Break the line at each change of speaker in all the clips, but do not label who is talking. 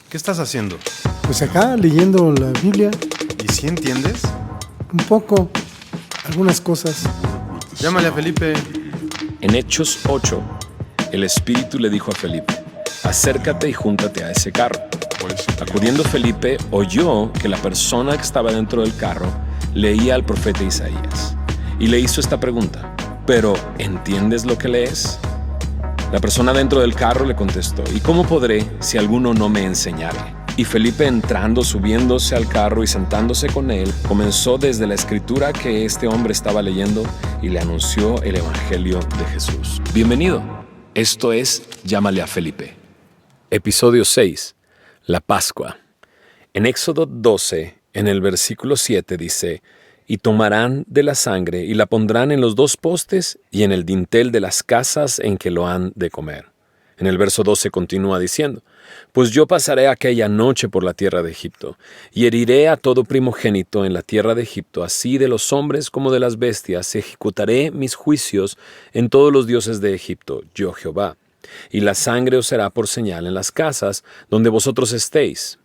¿Qué estás haciendo?
Pues acá leyendo la Biblia,
¿Y si entiendes?
un poco, algunas cosas.
Llámale a Felipe.
En Hechos 8, el Espíritu le dijo a Felipe: acércate y júntate a ese carro. Acudiendo Felipe, oyó que la persona que estaba dentro del carro leía al profeta Isaías. Y le hizo esta pregunta: ¿pero entiendes lo que lees? La persona dentro del carro le contestó: ¿y cómo podré si alguno no me enseñare? Y Felipe, entrando, subiéndose al carro y sentándose con él, comenzó desde la escritura que este hombre estaba leyendo y le anunció el evangelio de Jesús. Bienvenido. Esto es Llámale a Felipe. Episodio 6. La Pascua. En Éxodo 12, en el versículo 7 dice: y tomarán de la sangre y la pondrán en los dos postes y en el dintel de las casas en que lo han de comer. En el verso 12 continúa diciendo: pues yo pasaré aquella noche por la tierra de Egipto, y heriré a todo primogénito en la tierra de Egipto, así de los hombres como de las bestias, ejecutaré mis juicios en todos los dioses de Egipto, yo Jehová. Y la sangre os será por señal en las casas donde vosotros estéis.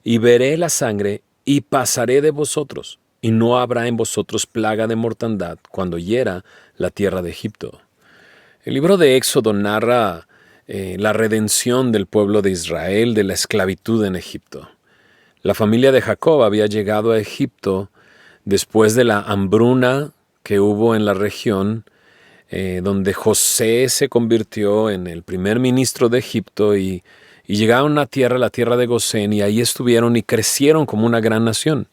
Y veré la sangre y pasaré de vosotros, y no habrá en vosotros plaga de mortandad cuando hiera la tierra de Egipto. El libro de Éxodo narra la redención del pueblo de Israel de la esclavitud en Egipto. La familia de Jacob había llegado a Egipto después de la hambruna que hubo en la región, donde José se convirtió en el primer ministro de Egipto y llegaron a la tierra de Gosén, y ahí estuvieron y crecieron como una gran nación.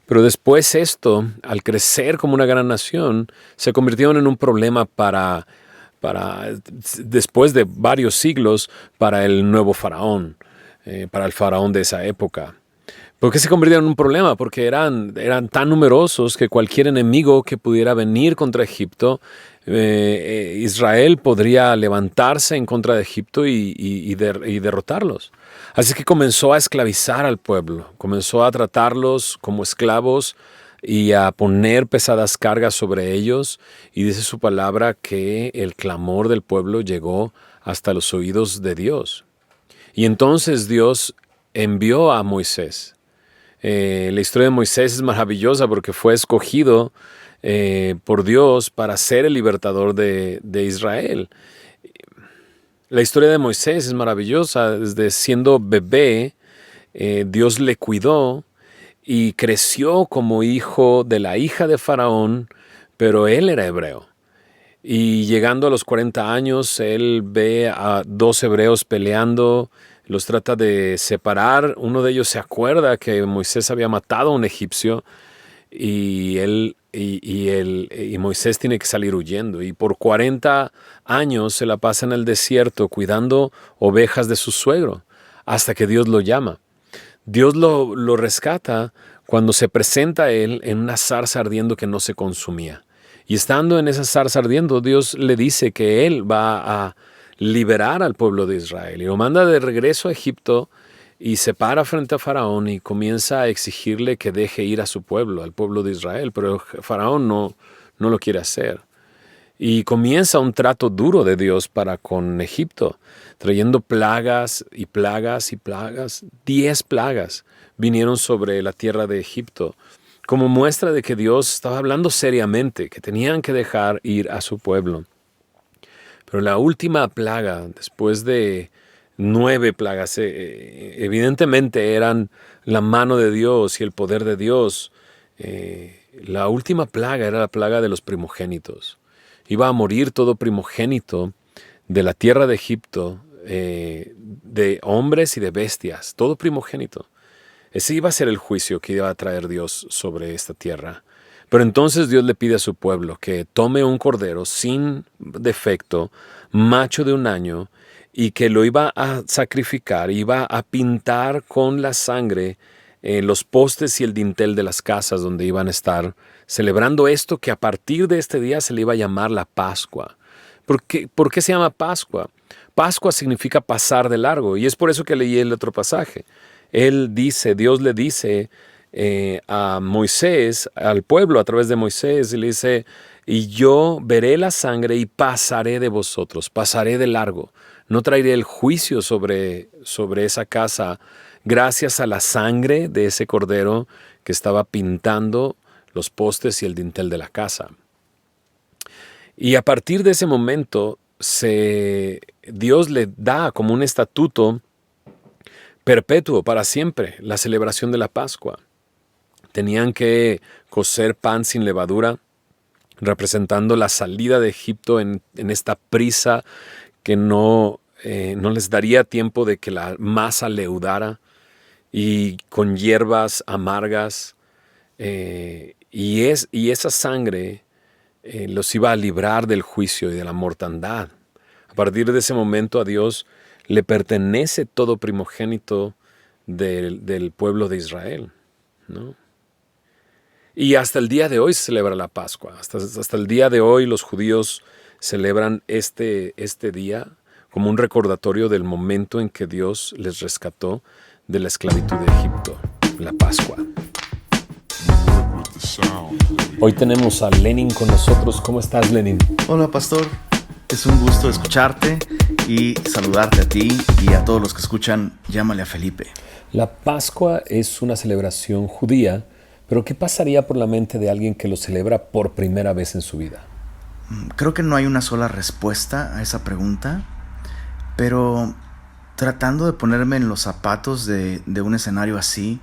Pero después esto, al crecer como una gran nación, se convirtieron en un problema después de varios siglos, para el nuevo faraón, para el faraón de esa época. ¿Por qué se convirtieron en un problema? Porque eran tan numerosos que cualquier enemigo que pudiera venir contra Egipto, Israel podría levantarse en contra de Egipto y derrotarlos. Así que comenzó a esclavizar al pueblo, comenzó a tratarlos como esclavos y a poner pesadas cargas sobre ellos, y dice su palabra que el clamor del pueblo llegó hasta los oídos de Dios. Y entonces Dios envió a Moisés. La historia de Moisés es maravillosa porque fue escogido por Dios para ser el libertador de Israel. La historia de Moisés es maravillosa. Desde siendo bebé, Dios le cuidó y creció como hijo de la hija de Faraón, pero él era hebreo. Y llegando a los 40 años, él ve a dos hebreos peleando, los trata de separar. Uno de ellos se acuerda que Moisés había matado a un egipcio, y Moisés tiene que salir huyendo. Y por 40 años se la pasa en el desierto cuidando ovejas de su suegro, hasta que Dios lo llama. Dios lo rescata cuando se presenta a él en una zarza ardiendo que no se consumía. Y estando en esa zarza ardiendo, Dios le dice que él va a liberar al pueblo de Israel. Y lo manda de regreso a Egipto y se para frente a Faraón y comienza a exigirle que deje ir a su pueblo, al pueblo de Israel. Pero Faraón no lo quiere hacer. Y comienza un trato duro de Dios para con Egipto, trayendo plagas y plagas y plagas. 10 plagas vinieron sobre la tierra de Egipto, como muestra de que Dios estaba hablando seriamente, que tenían que dejar ir a su pueblo. Pero la última plaga, después de 9 plagas, evidentemente eran la mano de Dios y el poder de Dios. La última plaga era la plaga de los primogénitos. Iba a morir todo primogénito de la tierra de Egipto, de hombres y de bestias, todo primogénito. Ese iba a ser el juicio que iba a traer Dios sobre esta tierra. Pero entonces Dios le pide a su pueblo que tome un cordero sin defecto, macho de 1 año, y que lo iba a sacrificar, iba a pintar con la sangre los postes y el dintel de las casas donde iban a estar celebrando esto, que a partir de este día se le iba a llamar la Pascua. ¿Por qué se llama Pascua? Pascua significa pasar de largo, y es por eso que leí el otro pasaje. Dios le dice a Moisés, al pueblo a través de Moisés, y le dice: y yo veré la sangre y pasaré de vosotros, pasaré de largo. no traeré el juicio sobre esa casa gracias a la sangre de ese cordero que estaba pintando los postes y el dintel de la casa. Y a partir de ese momento, Dios le da como un estatuto perpetuo para siempre la celebración de la Pascua. Tenían que cocer pan sin levadura, representando la salida de Egipto en esta prisa que no les daría tiempo de que la masa leudara, y con hierbas amargas, y esa sangre los iba a librar del juicio y de la mortandad. A partir de ese momento a Dios le pertenece todo primogénito del pueblo de Israel, ¿no? Y hasta el día de hoy se celebra la Pascua. Hasta el día de hoy los judíos celebran este día como un recordatorio del momento en que Dios les rescató de la esclavitud de Egipto, la Pascua. Hoy tenemos a Lenin con nosotros. ¿Cómo estás, Lenin?
Hola, pastor. Es un gusto escucharte y saludarte a ti y a todos los que escuchan Llámale a Felipe.
La Pascua es una celebración judía, pero ¿qué pasaría por la mente de alguien que lo celebra por primera vez en su vida?
Creo que no hay una sola respuesta a esa pregunta, pero tratando de ponerme en los zapatos de un escenario así,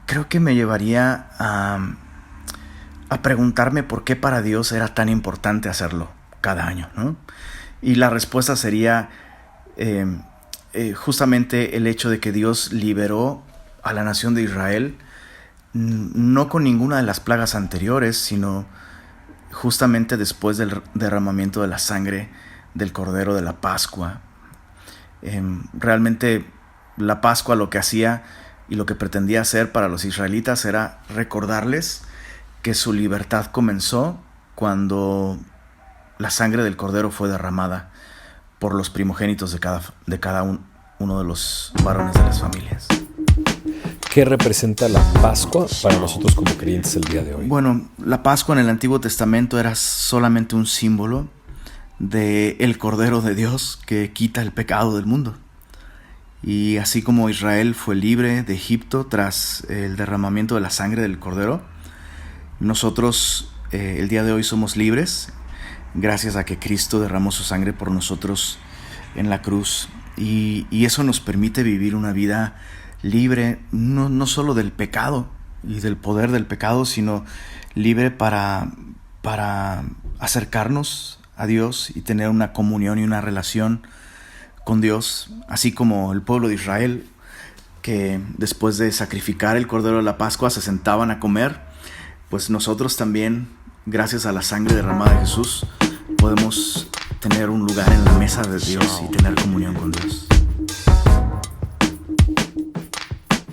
creo que me llevaría a preguntarme por qué para Dios era tan importante hacerlo cada año, ¿no? Y la respuesta sería justamente el hecho de que Dios liberó a la nación de Israel, no con ninguna de las plagas anteriores, sino justamente después del derramamiento de la sangre del Cordero de la Pascua. Realmente la Pascua lo que hacía y lo que pretendía hacer para los israelitas era recordarles que su libertad comenzó cuando la sangre del Cordero fue derramada por los primogénitos de cada uno de los varones de las familias.
¿Qué representa la Pascua para nosotros como creyentes el día de hoy?
Bueno, la Pascua en el Antiguo Testamento era solamente un símbolo del Cordero de Dios que quita el pecado del mundo. Y así como Israel fue libre de Egipto tras el derramamiento de la sangre del Cordero, nosotros el día de hoy somos libres gracias a que Cristo derramó su sangre por nosotros en la cruz. Y eso nos permite vivir una vida libre, no solo del pecado y del poder del pecado, sino libre para acercarnos a Dios y tener una comunión y una relación con Dios, así como el pueblo de Israel, que después de sacrificar el Cordero de la Pascua se sentaban a comer. Pues nosotros también, gracias a la sangre derramada de Jesús, podemos tener un lugar en la mesa de Dios y tener comunión con Dios.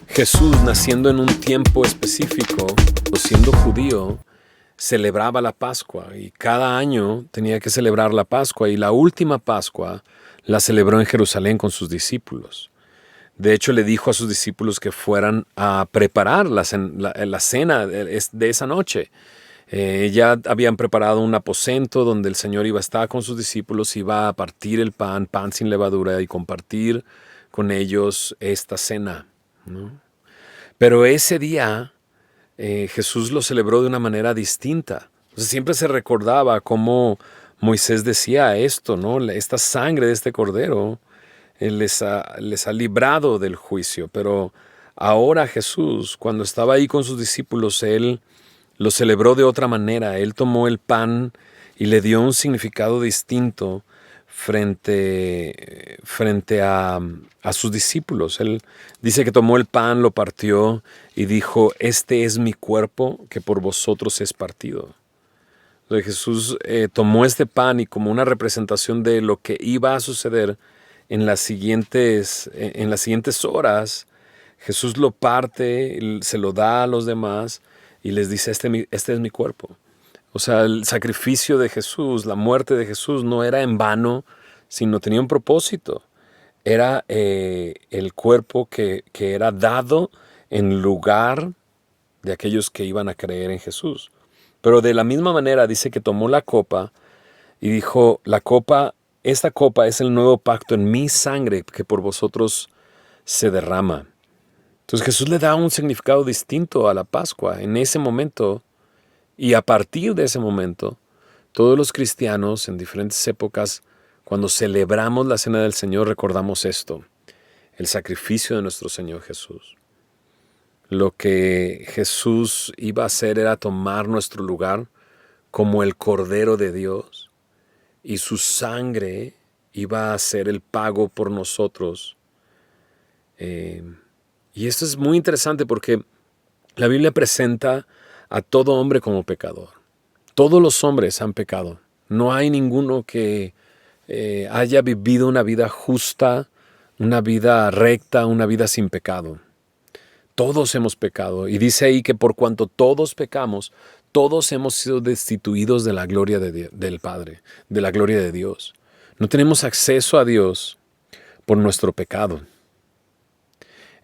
Jesús, naciendo en un tiempo específico, o siendo judío, celebraba la Pascua y cada año tenía que celebrar la Pascua, y la última Pascua la celebró en Jerusalén con sus discípulos. De hecho, le dijo a sus discípulos que fueran a preparar la cena de esa noche. Ya habían preparado un aposento donde el Señor iba a estar con sus discípulos, iba a partir el pan sin levadura, y compartir con ellos esta cena, ¿no? Pero ese día Jesús lo celebró de una manera distinta. O sea, siempre se recordaba cómo Moisés decía esto, ¿no? Esta sangre de este cordero les ha librado del juicio. Pero ahora Jesús, cuando estaba ahí con sus discípulos, Él lo celebró de otra manera. Él tomó el pan y le dio un significado distinto frente a sus discípulos. Él dice que tomó el pan, lo partió y dijo: este es mi cuerpo que por vosotros es partido. Entonces Jesús tomó este pan, y como una representación de lo que iba a suceder en las siguientes horas, Jesús lo parte, se lo da a los demás y les dice: este es mi cuerpo. O sea, el sacrificio de Jesús, la muerte de Jesús no era en vano, sino tenía un propósito. Era el cuerpo que era dado en lugar de aquellos que iban a creer en Jesús. Pero de la misma manera dice que tomó la copa y dijo: la copa esta copa es el nuevo pacto en mi sangre que por vosotros se derrama. Entonces Jesús le da un significado distinto a la Pascua en ese momento, y a partir de ese momento, todos los cristianos en diferentes épocas, cuando celebramos la Cena del Señor, recordamos esto: el sacrificio de nuestro Señor Jesús. Lo que Jesús iba a hacer era tomar nuestro lugar como el Cordero de Dios, y su sangre iba a ser el pago por nosotros. Y esto es muy interesante porque la Biblia presenta a todo hombre como pecador. Todos los hombres han pecado. No hay ninguno que haya vivido una vida justa, una vida recta, una vida sin pecado. Todos hemos pecado. Y dice ahí que por cuanto todos pecamos, todos hemos sido destituidos de la gloria del Padre, de la gloria de Dios. No tenemos acceso a Dios por nuestro pecado.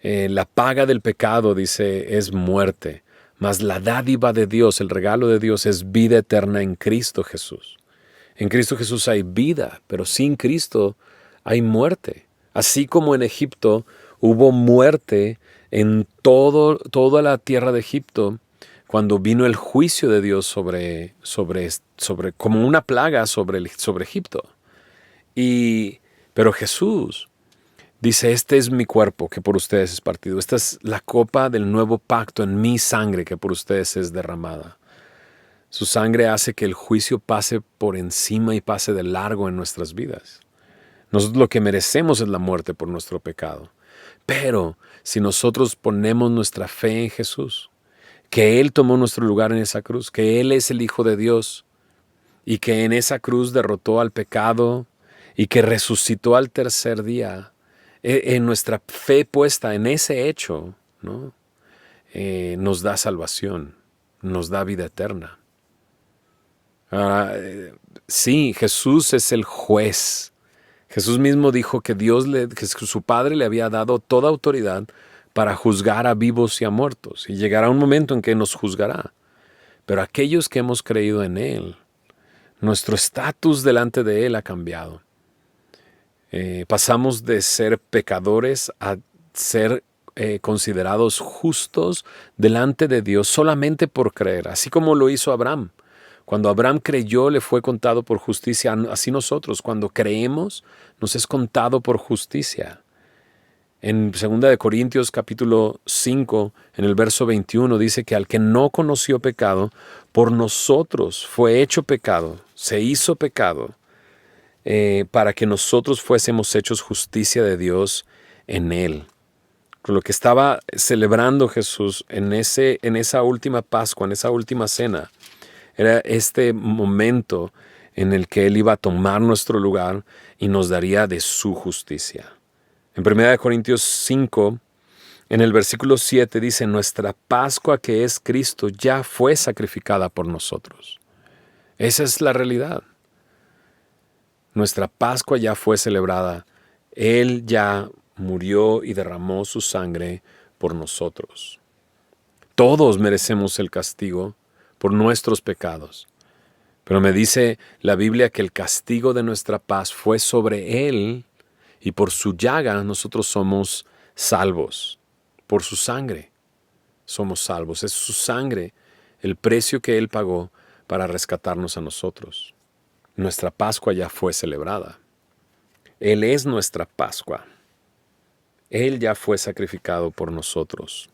La paga del pecado, dice, es muerte. Mas la dádiva de Dios, el regalo de Dios, es vida eterna en Cristo Jesús. En Cristo Jesús hay vida, pero sin Cristo hay muerte. Así como en Egipto hubo muerte en toda la tierra de Egipto, cuando vino el juicio de Dios sobre como una plaga sobre Egipto. Pero Jesús dice: este es mi cuerpo que por ustedes es partido. Esta es la copa del nuevo pacto en mi sangre que por ustedes es derramada. Su sangre hace que el juicio pase por encima y pase de largo en nuestras vidas. Nosotros lo que merecemos es la muerte por nuestro pecado. Pero si nosotros ponemos nuestra fe en Jesús, que Él tomó nuestro lugar en esa cruz, que Él es el Hijo de Dios y que en esa cruz derrotó al pecado y que resucitó al tercer día, en nuestra fe puesta en ese hecho, ¿no? Nos da salvación, nos da vida eterna. Sí, Jesús es el juez. Jesús mismo dijo que que su Padre le había dado toda autoridad para juzgar a vivos y a muertos, y llegará un momento en que nos juzgará. Pero aquellos que hemos creído en Él, nuestro estatus delante de Él ha cambiado. Pasamos de ser pecadores a ser considerados justos delante de Dios solamente por creer, así como lo hizo Abraham. Cuando Abraham creyó, le fue contado por justicia. Así nosotros, cuando creemos, nos es contado por justicia. En 2 Corintios capítulo 5, en el verso 21, dice que al que no conoció pecado, por nosotros fue hecho pecado, se hizo pecado, para que nosotros fuésemos hechos justicia de Dios en Él. Con lo que estaba celebrando Jesús en esa última Pascua, en esa última cena, era este momento en el que Él iba a tomar nuestro lugar y nos daría de su justicia. En 1 Corintios 5, en el versículo 7 dice: nuestra Pascua, que es Cristo, ya fue sacrificada por nosotros. Esa es la realidad. Nuestra Pascua ya fue celebrada. Él ya murió y derramó su sangre por nosotros. Todos merecemos el castigo por nuestros pecados. Pero me dice la Biblia que el castigo de nuestra paz fue sobre Él, y por su llaga nosotros somos salvos. Por su sangre somos salvos. Es su sangre el precio que Él pagó para rescatarnos a nosotros. Nuestra Pascua ya fue celebrada. Él es nuestra Pascua. Él ya fue sacrificado por nosotros.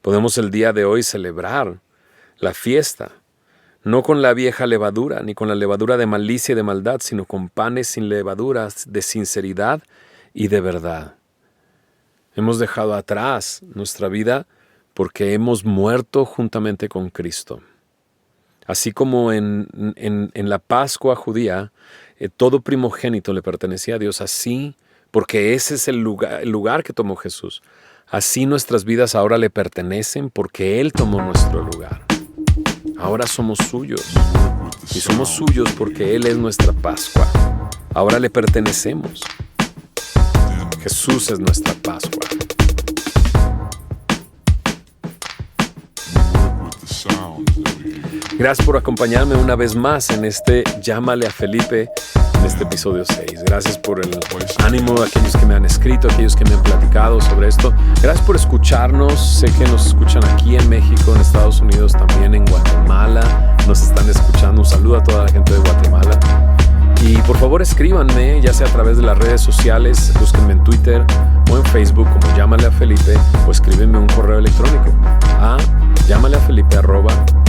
Podemos el día de hoy celebrar la fiesta, no con la vieja levadura, ni con la levadura de malicia y de maldad, sino con panes sin levaduras, de sinceridad y de verdad. Hemos dejado atrás nuestra vida porque hemos muerto juntamente con Cristo. Así como en la Pascua judía, todo primogénito le pertenecía a Dios, así, porque ese es el lugar que tomó Jesús. Así nuestras vidas ahora le pertenecen porque Él tomó nuestro lugar. Ahora somos suyos, y somos suyos porque Él es nuestra Pascua. Ahora le pertenecemos. Jesús es nuestra Pascua. Gracias por acompañarme una vez más en este Llámale a Felipe en este episodio 6. Gracias por el ánimo de aquellos que me han escrito, aquellos que me han platicado sobre esto. Gracias por escucharnos. Sé que nos escuchan aquí en México, en Estados Unidos, también en Guatemala. Nos están escuchando. Un saludo a toda la gente de Guatemala. Y por favor escríbanme, ya sea a través de las redes sociales, búsquenme en Twitter o en Facebook como Llámale a Felipe, o escríbenme un correo electrónico a llámaleafelipe@